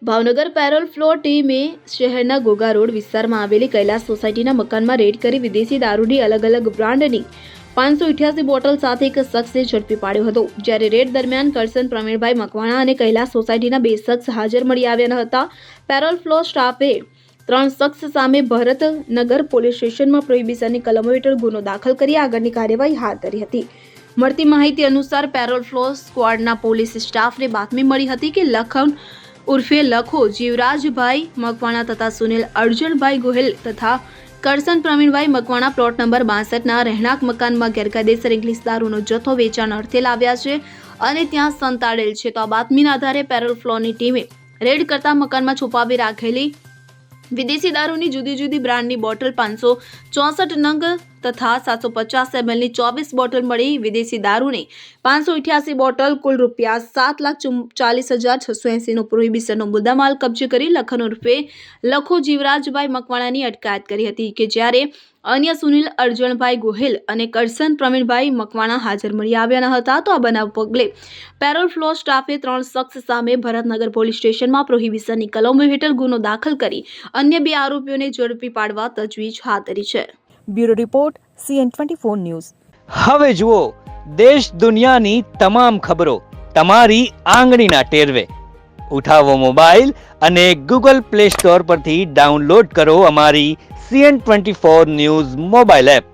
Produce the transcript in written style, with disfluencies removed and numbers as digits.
Bhavnagar parole flow ટીમે શહેરના Ghogha road વિસ્તારમાં આવેલી કૈલાસ સોસાયટીના મકાનમાં રેડ કરી વિદેશી દારૂની અલગ અલગ બ્રાન્ડની 588 બોટલ સાથે એક શખ્સને ઝડપી પાડ્યો હતો। જ્યારે રેડ દરમિયાન કરસન પ્રવીણભાઈ મકવાણા અને કૈલાસ સોસાયટીના 2 શખ્સ હાજર મળી આવ્યા ન હતા। પેરોલ ફ્લો સ્ટાફે 3 શખ્સ સામે ભરતનગર પોલીસ સ્ટેશનમાં પ્રોહિબિશનની કલમો હેઠળ ગુનો દાખલ કરી આગળની કાર્યવાહી હાથ ધરી હતી। મળતી માહિતી અનુસાર પેરોલ ફ્લો સ્ક્વોડના પોલીસ સ્ટાફને બાતમી મળી હતી કે લખન ઉર્ફે લખો જીવરાજભાઈ મકવાણા તથા સુનિલ અર્જુનભાઈ ગોહિલ તથા કરસન પ્રવીણભાઈ મકવાણા પ્લોટ નંબર 62ના રહેણાંક મકાનમાં ગેરકાયદેસર ઇંગ્લિશ દારૂનો જથ્થો વેચાણ અર્થે લાવ્યા છે અને ત્યાં સંતાડેલ છે। તો આ બાતમીના આધારે પેરોલ ફ્લોની ટીમે રેડ કરતા મકાનમાં છુપાવી રાખેલી વિદેશી દારૂની જુદી જુદી બ્રાન્ડની બોટલ 564 નંગ તથા 750 mlની 24 બોટલ મળી। વિદેશી દારૂની 588 બોટલ કુલ ₹7,40,680નો પ્રોહિબિશનનો મુદ્દામાલ કબજે કરી લખન ઉર્ફે લખો જીવરાજભાઈ મકવાણાની અટકાયત કરી હતી કે જ્યારે અન્ય સુનિલ અર્જુનભાઈ ગોહિલ અને કરસન પ્રવીણભાઈ મકવાણા હાજર મળી આવ્યા ન હતા। તો આ બનાવ પગલે પેરોલ ફ્લો સ્ટાફે 3 શખ્સ સામે ભરતનગર પોલીસ સ્ટેશનમાં પ્રોહિબિશનની કલમો હેઠળ ગુનો દાખલ કરી અન્ય 2 આરોપીઓને ઝડપી પાડવા તજવીજ હાથ ધરી છે। Bureau report CN24 news. હવે જુઓ દેશ દુનિયાની તમામ ખબરો તમારી આંગળીના ટેરવે। ઉઠાવો મોબાઈલ અને Google Play Store પરથી ડાઉનલોડ કરો અમારી CN24 ન્યૂઝ મોબાઈલ એપ।